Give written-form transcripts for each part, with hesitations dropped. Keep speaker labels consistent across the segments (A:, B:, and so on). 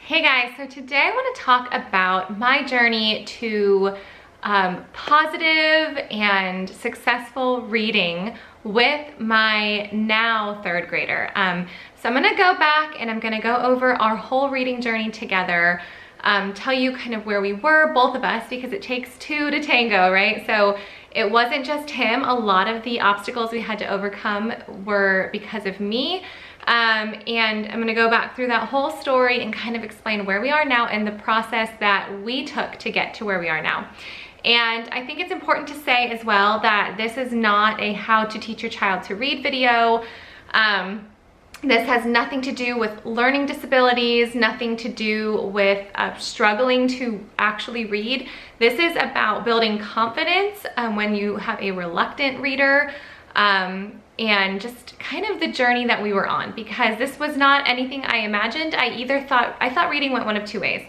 A: Hey guys, so today I want to talk about my journey to positive and successful reading with my now third grader. So I'm going to go back and I'm going to go over our whole reading journey together, tell you kind of where we were, both of us, because it takes two to tango, right? So it wasn't just him. A lot of the obstacles we had to overcome were because of me. And I'm gonna go back through that whole story and kind of explain where we are now and the process that we took to get to where we are now. And I think it's important to say as well that this is not a how to teach your child to read video. This has nothing to do with learning disabilities, nothing to do with struggling to actually read. This is about building confidence when you have a reluctant reader, and just kind of the journey that we were on, because this was not anything I imagined. I thought reading went one of two ways.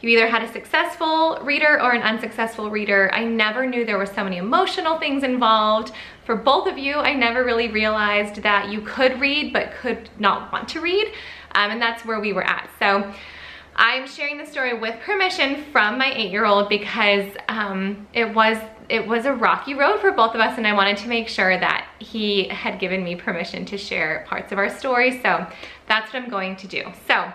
A: You either had a successful reader or an unsuccessful reader. I never knew there were so many emotional things involved. For both of you, I never really realized that you could read but could not want to read, and that's where we were at. So I'm sharing the story with permission from my 8-year-old because it was a rocky road for both of us, and I wanted to make sure that he had given me permission to share parts of our story. So that's what I'm going to do. So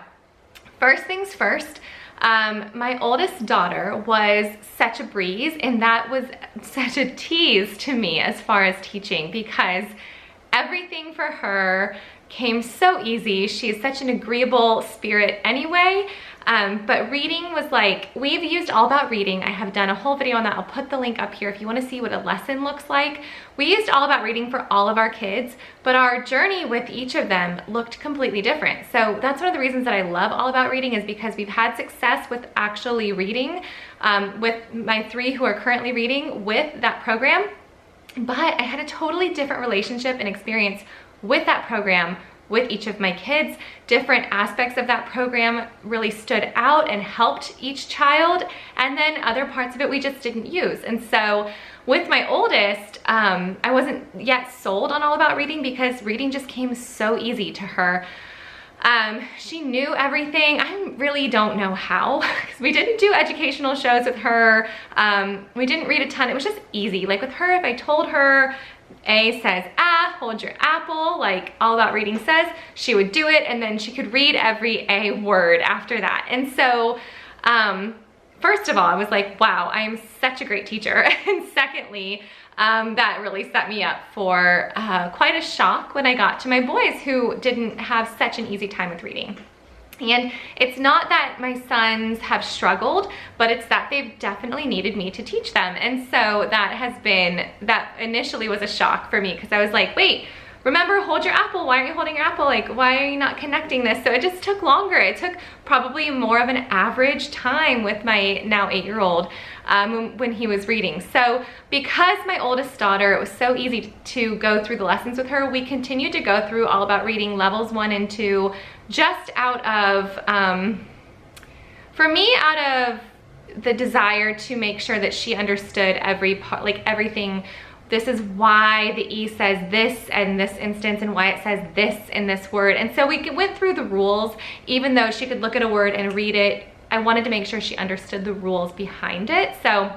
A: first things first, my oldest daughter was such a breeze, and that was such a tease to me as far as teaching, because everything for her came so easy. She's such an agreeable spirit anyway, but reading was like, we've used All About Reading. I have done a whole video on that. I'll put the link up here if you want to see what a lesson looks like. We used All About Reading for all of our kids, but our journey with each of them looked completely different. So that's one of the reasons that I love All About Reading, is because we've had success with actually reading, with my 3 who are currently reading with that program. But I had a totally different relationship and experience with that program with each of my kids. Different aspects of that program really stood out and helped each child, and then other parts of it we just didn't use. And so with my oldest, I wasn't yet sold on All About Reading because reading just came so easy to her. She knew everything. I really don't know how, because we didn't do educational shows with her. We didn't read a ton. It was just easy. Like with her, if I told her A says hold your apple, like All About Reading says, she would do it, and then she could read every A word after that. And so first of all, I was like, wow, I am such a great teacher. And secondly, that really set me up for quite a shock when I got to my boys, who didn't have such an easy time with reading. And it's not that my sons have struggled, but it's that they've definitely needed me to teach them. And so that initially was a shock for me, because I was like, wait, remember, hold your apple. Why aren't you holding your apple? Like, why are you not connecting this? So it just took longer. It took probably more of an average time with my now 8-year-old when he was reading. So because my oldest daughter, it was so easy to go through the lessons with her, we continued to go through All About Reading levels 1 and 2, just out of, for me, out of the desire to make sure that she understood every part, like everything. This is why the E says this in this instance, and why it says this in this word. And so we went through the rules. Even though she could look at a word and read it, I wanted to make sure she understood the rules behind it. So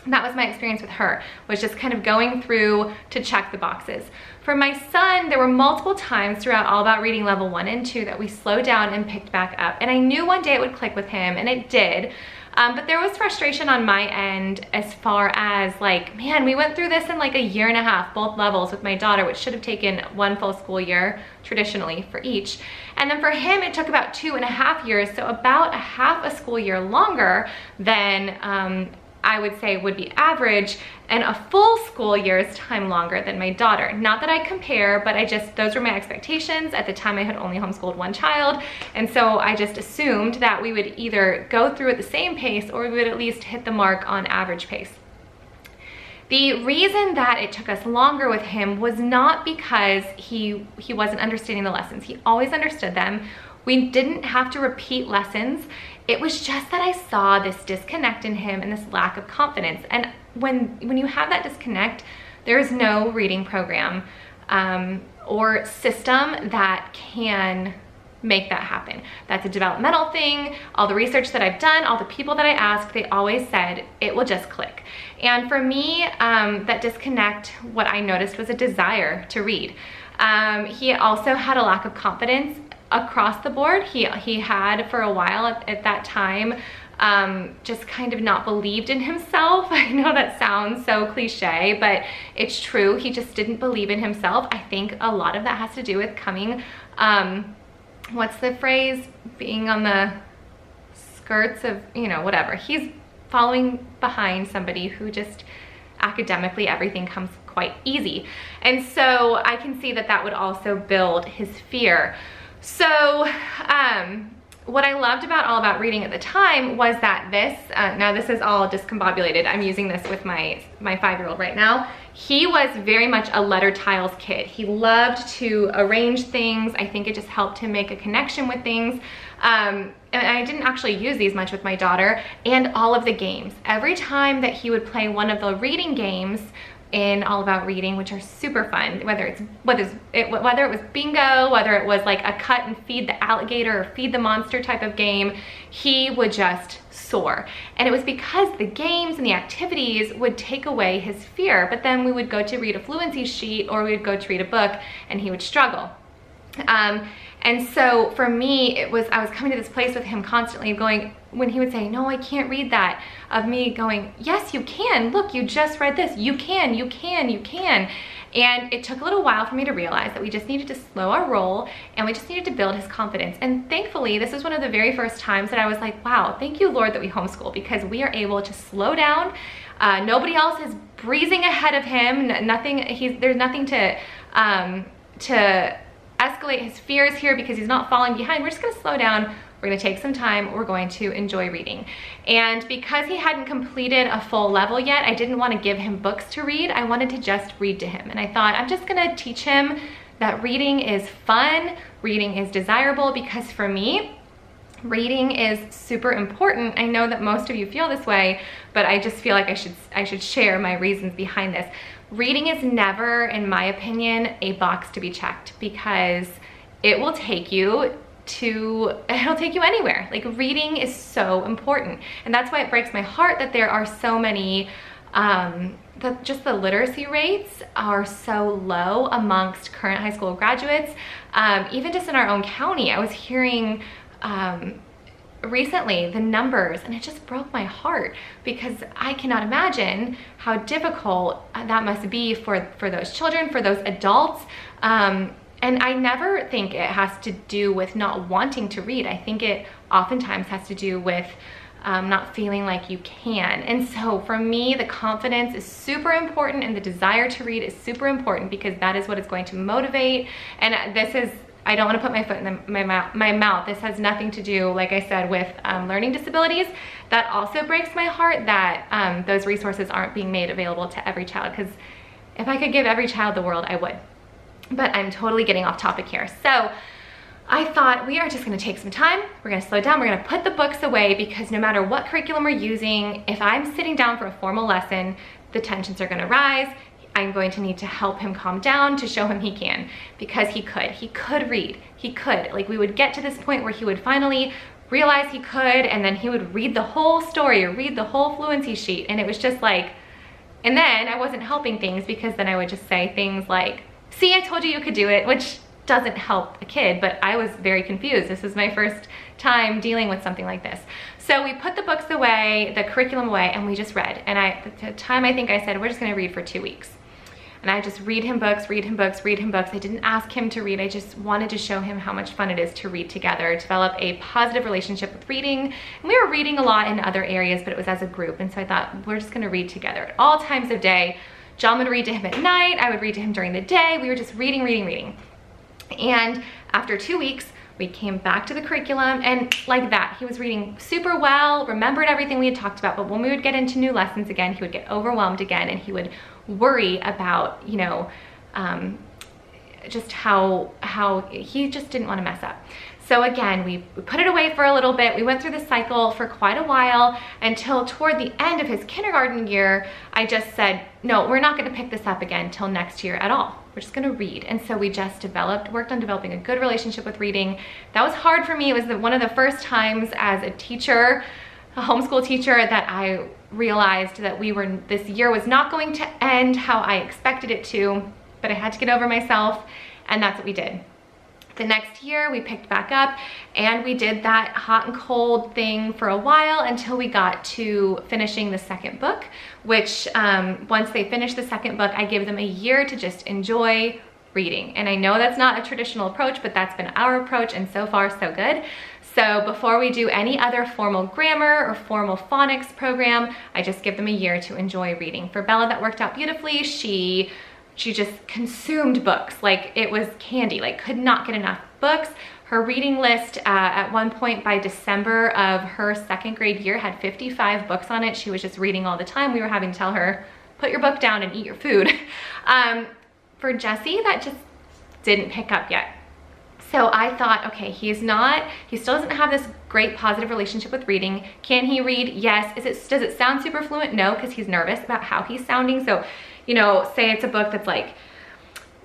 A: that was my experience with her, was just kind of going through to check the boxes. For my son, there were multiple times throughout All About Reading level 1 and 2 that we slowed down and picked back up. And I knew one day it would click with him, and it did. But there was frustration on my end as far as like, man, we went through this in like a 1.5 years, both levels with my daughter, which should have taken 1 full school year traditionally for each. And then for him, it took about 2.5 years, so about a half a school year longer than I would say would be average, and a full school year's time longer than my daughter. Not that I compare, but those were my expectations. At the time, I had only homeschooled 1 child, and so I just assumed that we would either go through at the same pace, or we would at least hit the mark on average pace. The reason that it took us longer with him was not because he wasn't understanding the lessons. He always understood them. We didn't have to repeat lessons. It was just that I saw this disconnect in him and this lack of confidence. And when you have that disconnect, there is no reading program or system that can make that happen. That's a developmental thing. All the research that I've done, all the people that I asked, they always said it will just click. And for me, that disconnect, what I noticed was a desire to read. He also had a lack of confidence across the board. He had for a while at that time, just kind of not believed in himself. I know that sounds so cliche, but it's true. He just didn't believe in himself. I think a lot of that has to do with coming, what's the phrase? Being on the skirts of, you know, whatever. He's following behind somebody who just academically everything comes quite easy. And so I can see that that would also build his fear. So, what I loved all about reading at the time was that this, now this is all discombobulated. I'm using this with my 5-year-old right now. He was very much a letter tiles kid. He loved to arrange things. I think it just helped him make a connection with things. And I didn't actually use these much with my daughter, and all of the games. Every time that he would play one of the reading games in All About Reading, which are super fun, whether it was bingo, whether it was like a cut and feed the alligator or feed the monster type of game, he would just soar. And it was because the games and the activities would take away his fear, but then we would go to read a fluency sheet or we would go to read a book and he would struggle. And so for me, I was coming to this place with him constantly going, when he would say, no, I can't read that, of me going, yes, you can. Look, you just read this. You can, you can, you can. And it took a little while for me to realize that we just needed to slow our roll and we just needed to build his confidence. And thankfully, this was one of the very first times that I was like, wow, thank you, Lord, that we homeschool, because we are able to slow down. Nobody else is breezing ahead of him. There's nothing to escalate his fears here because he's not falling behind. We're just gonna slow down. We're gonna take some time. We're going to enjoy reading. And because he hadn't completed a full level yet, I didn't want to give him books to read. I wanted to just read to him. And I thought, I'm just gonna teach him that reading is fun, reading is desirable, because for me, reading is super important. I know that most of you feel this way, but I just feel like I should share my reasons behind this. Reading is never, in my opinion, a box to be checked, because it will take you anywhere. Like, reading is so important. And that's why it breaks my heart that there are so many, just the literacy rates are so low amongst current high school graduates. Even just in our own county, I was hearing, recently the numbers, and it just broke my heart, because I cannot imagine how difficult that must be for those children, for those adults. And I never think it has to do with not wanting to read. I think it oftentimes has to do with not feeling like you can. And so for me, the confidence is super important, and the desire to read is super important, because that is what is going to motivate. And I don't want to put my foot in my mouth. This has nothing to do, like I said, with learning disabilities. That also breaks my heart that those resources aren't being made available to every child, because if I could give every child the world, I would. But I'm totally getting off topic here. So I thought, we are just gonna take some time, we're gonna slow down, we're gonna put the books away, because no matter what curriculum we're using, if I'm sitting down for a formal lesson, the tensions are gonna rise. I'm going to need to help him calm down to show him he can, because he could read, he could. Like, we would get to this point where he would finally realize he could, and then he would read the whole story or read the whole fluency sheet, and it was just like, and then I wasn't helping things, because then I would just say things like, see, I told you you could do it, which doesn't help a kid, but I was very confused. This was my first time dealing with something like this. So we put the books away, the curriculum away, and we just read. And at the time, I think I said, we're just gonna read for 2 weeks. And I just read him books, read him books, read him books. I didn't ask him to read. I just wanted to show him how much fun it is to read together, develop a positive relationship with reading. And we were reading a lot in other areas, but it was as a group. And so I thought, we're just gonna read together at all times of day. John would read to him at night. I would read to him during the day. We were just reading, reading, reading. And after 2 weeks, we came back to the curriculum, and like that, he was reading super well, remembered everything we had talked about, but when we would get into new lessons again, he would get overwhelmed again, and he would worry about, you know, just how he just didn't want to mess up. So again, we put it away for a little bit. We went through the cycle for quite a while until toward the end of his kindergarten year, I just said, no, we're not gonna pick this up again till next year at all. We're just gonna read. And so we just worked on developing a good relationship with reading. That was hard for me. It was one of the first times as a teacher, a homeschool teacher, that I realized that this year was not going to end how I expected it to, but I had to get over myself, and that's what we did. The next year we picked back up and we did that hot and cold thing for a while until we got to finishing the second book, which once they finished the second book, I gave them a year to just enjoy reading. And I know that's not a traditional approach, but that's been our approach, and so far so good. So before we do any other formal grammar or formal phonics program, I just give them a year to enjoy reading. For Bella, that worked out beautifully. She just consumed books like it was candy, like could not get enough books. Her reading list at one point by December of her second grade year had 55 books on it. She was just reading all the time. We were having to tell her, put your book down and eat your food. For Jesse, that just didn't pick up yet. So I thought, okay, he still doesn't have this great positive relationship with reading. Can he read? Yes. Does it sound super fluent? No, because he's nervous about how he's sounding. So, you know, say it's a book that's like,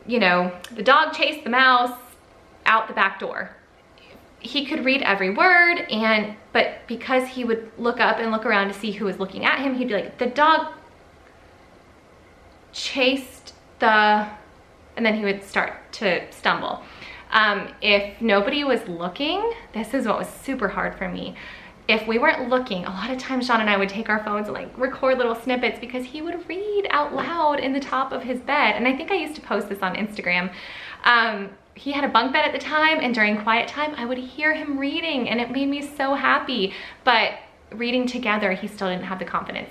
A: you know, the dog chased the mouse out the back door. He could read every word, but because he would look up and look around to see who was looking at him, he'd be like, the dog chased and then he would start to stumble. If nobody was looking, this is what was super hard for me. If we weren't looking, a lot of times Sean and I would take our phones and like record little snippets because he would read out loud in the top of his bed. And I think I used to post this on Instagram. He had a bunk bed at the time, and during quiet time, I would hear him reading, and it made me so happy. But reading together, he still didn't have the confidence.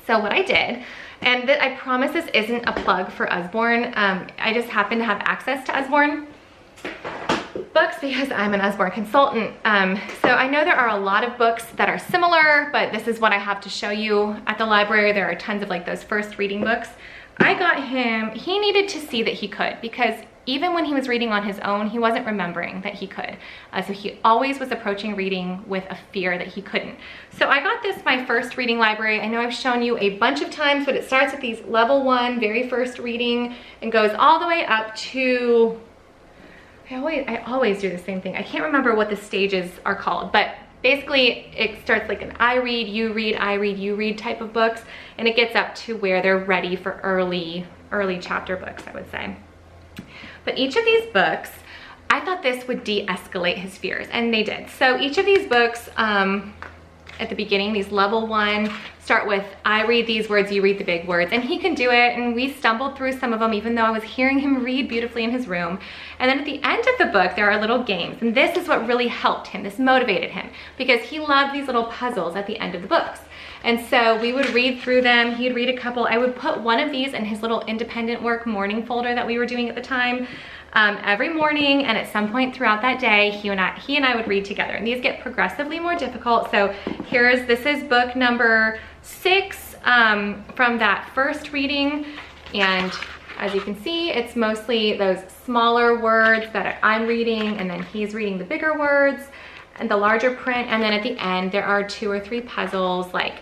A: So what I did, and I promise this isn't a plug for Usborne. I just happen to have access to Usborne books because I'm an Usborne consultant. So I know there are a lot of books that are similar, but this is what I have to show you. At the library, there are tons of like those first reading books. I got him, he needed to see that he could, because even when he was reading on his own, he wasn't remembering that he could. So he always was approaching reading with a fear that he couldn't. So I got this my first reading library. I know I've shown you a bunch of times, but it starts with these level 1, very first reading, and goes all the way up to, I always do the same thing. I can't remember what the stages are called, but basically it starts like an I read, you read, I read, you read type of books, and it gets up to where they're ready for early chapter books, I would say. But each of these books, I thought this would de-escalate his fears, and they did. So each of these books, at the beginning, these level 1, start with, I read these words, you read the big words, and he can do it, and we stumbled through some of them even though I was hearing him read beautifully in his room. And then at the end of the book, there are little games, and this is what really helped him, this motivated him, because he loved these little puzzles at the end of the books. And so we would read through them, he'd read a couple. I would put one of these in his little independent work morning folder that we were doing at the time. Every morning, and at some point throughout that day, he and I would read together, and these get progressively more difficult. So this is book number 6 from that first reading, and as you can see, it's mostly those smaller words that I'm reading, and then he's reading the bigger words and the larger print. And then at the end, there are 2 or 3 puzzles, like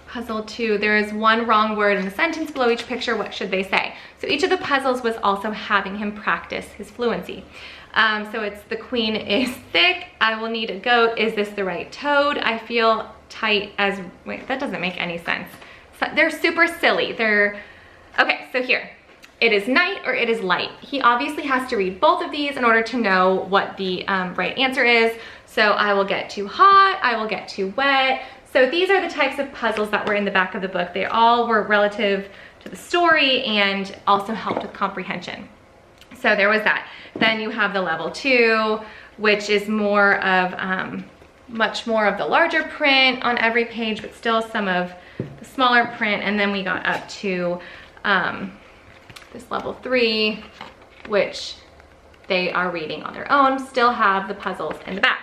A: puzzle 2, there is one wrong word in the sentence below each picture. What should they say? So each of the puzzles was also having him practice his fluency. So it's the queen is thick, I will need a goat, is this the right toad, I feel tight as, wait, that doesn't make any sense. So they're super silly. Okay, so here, it is night or it is light. He obviously has to read both of these in order to know what the right answer is. So I will get too hot, I will get too wet. So these are the types of puzzles that were in the back of the book. They all were relative to the story and also helped with comprehension. So there was that. Then you have the level 2, which is more of, much more of the larger print on every page, but still some of the smaller print. And then we got up to this level 3, which they are reading on their own, still have the puzzles in the back.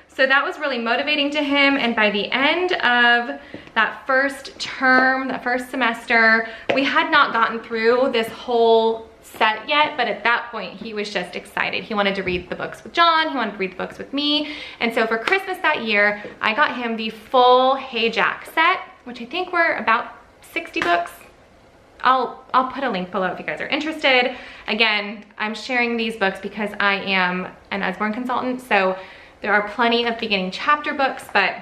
A: So that was really motivating to him, and by the end of that first term, that first semester, we had not gotten through this whole set yet, but at that point he was just excited. He wanted to read the books with John, he wanted to read the books with me. And so for Christmas that year, I got him the full Hey Jack set, which I think were about 60 books. I'll put a link below if you guys are interested. Again, I'm sharing these books because I am an Usborne consultant, so there are plenty of beginning chapter books, but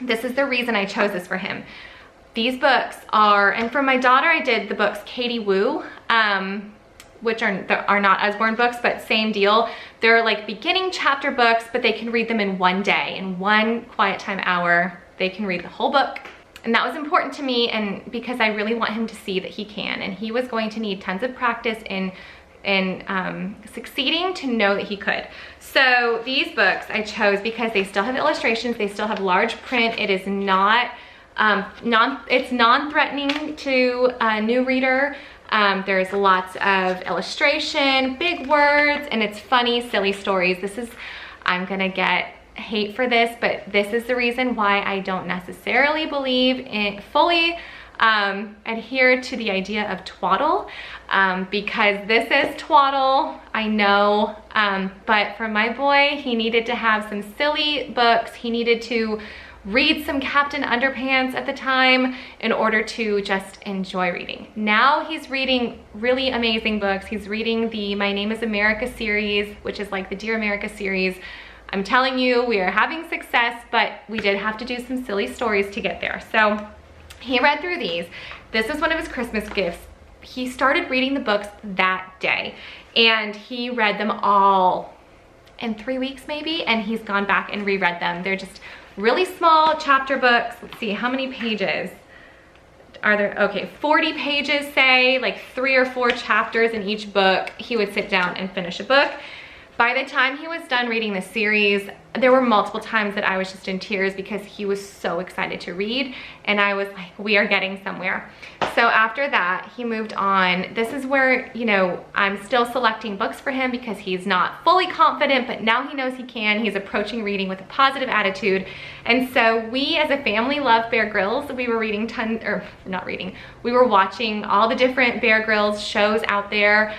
A: this is the reason I chose this for him. These books are, and for my daughter, I did the books Katie Woo, which are not Usborne books, but same deal. They're like beginning chapter books, but they can read them in one day. In one quiet time hour, they can read the whole book. And that was important to me, and because I really want him to see that he can, and he was going to need tons of practice in succeeding to know that he could. So these books I chose because they still have illustrations, they still have large print. It is not, it's non-threatening to a new reader. There's lots of illustration, big words, and it's funny, silly stories. This is, I'm gonna get hate for this, but this is the reason why I don't necessarily believe in fully adhere to the idea of twaddle, because this is twaddle, I know, but for my boy, he needed to have some silly books. He needed to read some Captain Underpants at the time in order to just enjoy reading. Now he's reading really amazing books. He's reading the My Name is America series, which is like the Dear America series. I'm telling you, we are having success, but we did have to do some silly stories to get there. So he read through these. This was one of his Christmas gifts. He started reading the books that day, and he read them all in 3 weeks maybe, and he's gone back and reread them. They're just really small chapter books. Let's see, how many pages are there? Okay, 40 pages, say, like 3 or 4 chapters in each book. He would sit down and finish a book. By the time he was done reading the series, there were multiple times that I was just in tears because he was so excited to read, and I was like, we are getting somewhere. So after that, he moved on. This is where, you know, I'm still selecting books for him because he's not fully confident, but now he knows he can. He's approaching reading with a positive attitude. And so we as a family love Bear Grylls. We were reading we were watching all the different Bear Grylls shows out there.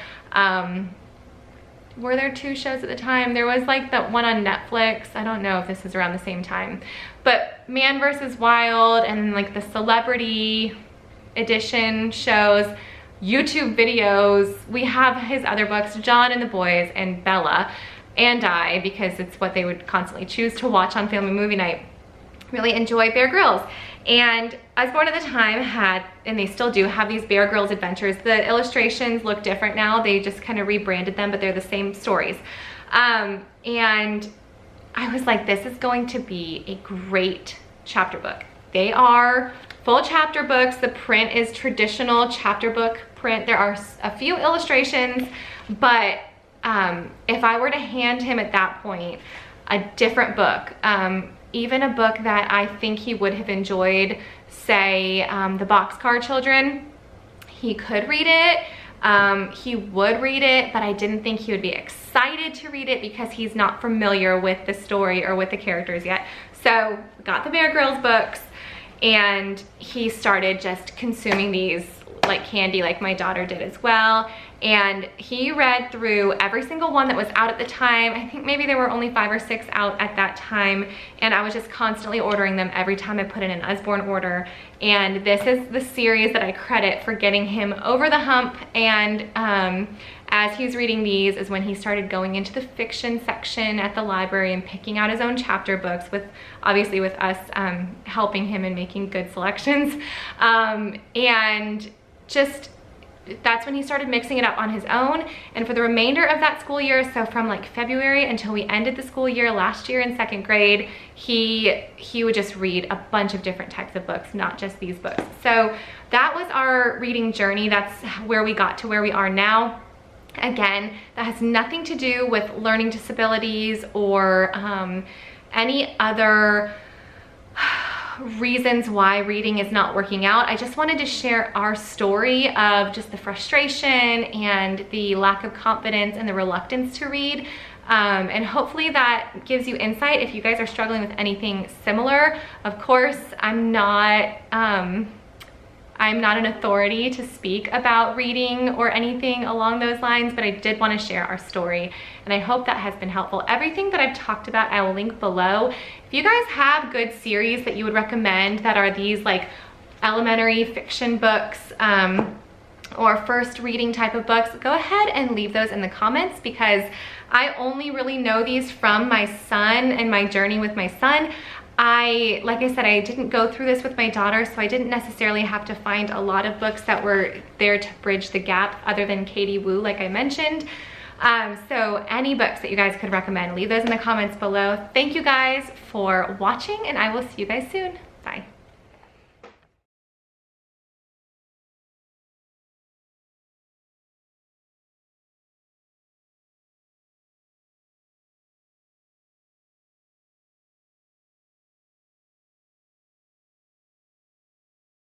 A: Were there 2 shows at the time? There was like that one on Netflix. I don't know if this is around the same time, but Man vs. Wild, and like the celebrity edition shows, YouTube videos. We have his other books, John and the Boys, and Bella and I, because it's what they would constantly choose to watch on family movie night. Really enjoy Bear Grylls. And Usborne at the time had, and they still do, have these Bear Grylls adventures. The illustrations look different now. They just kind of rebranded them, but they're the same stories. And I was like, this is going to be a great chapter book. They are full chapter books. The print is traditional chapter book print. There are a few illustrations, but if I were to hand him at that point a different book, even a book that I think he would have enjoyed, say The Boxcar Children, he could read it. He would read it, but I didn't think he would be excited to read it because he's not familiar with the story or with the characters yet. So got the Bear Grylls books, and he started just consuming these like candy, like my daughter did as well. And he read through every single one that was out at the time. I think maybe there were only 5 or 6 out at that time, and I was just constantly ordering them every time I put in an Usborne order. And this is the series that I credit for getting him over the hump. And as he was reading these is when he started going into the fiction section at the library and picking out his own chapter books, with obviously with us helping him and making good selections. And just, that's when he started mixing it up on his own. And for the remainder of that school year, so from like February until we ended the school year last year in 2nd grade, he would just read a bunch of different types of books, not just these books. So that was our reading journey. That's where we got to where we are now. Again, that has nothing to do with learning disabilities or any other reasons why reading is not working out. I just wanted to share our story of just the frustration and the lack of confidence and the reluctance to read. And hopefully that gives you insight if you guys are struggling with anything similar. Of course, I'm not I'm not an authority to speak about reading or anything along those lines, but I did want to share our story, and I hope that has been helpful. Everything that I've talked about, I will link below. If you guys have good series that you would recommend that are these like elementary fiction books, or first reading type of books, go ahead and leave those in the comments, because I only really know these from my son and my journey with my son. Like I said, I didn't go through this with my daughter, so I didn't necessarily have to find a lot of books that were there to bridge the gap other than Katie Woo, like I mentioned. So any books that you guys could recommend, leave those in the comments below. Thank you guys for watching, and I will see you guys soon. Bye.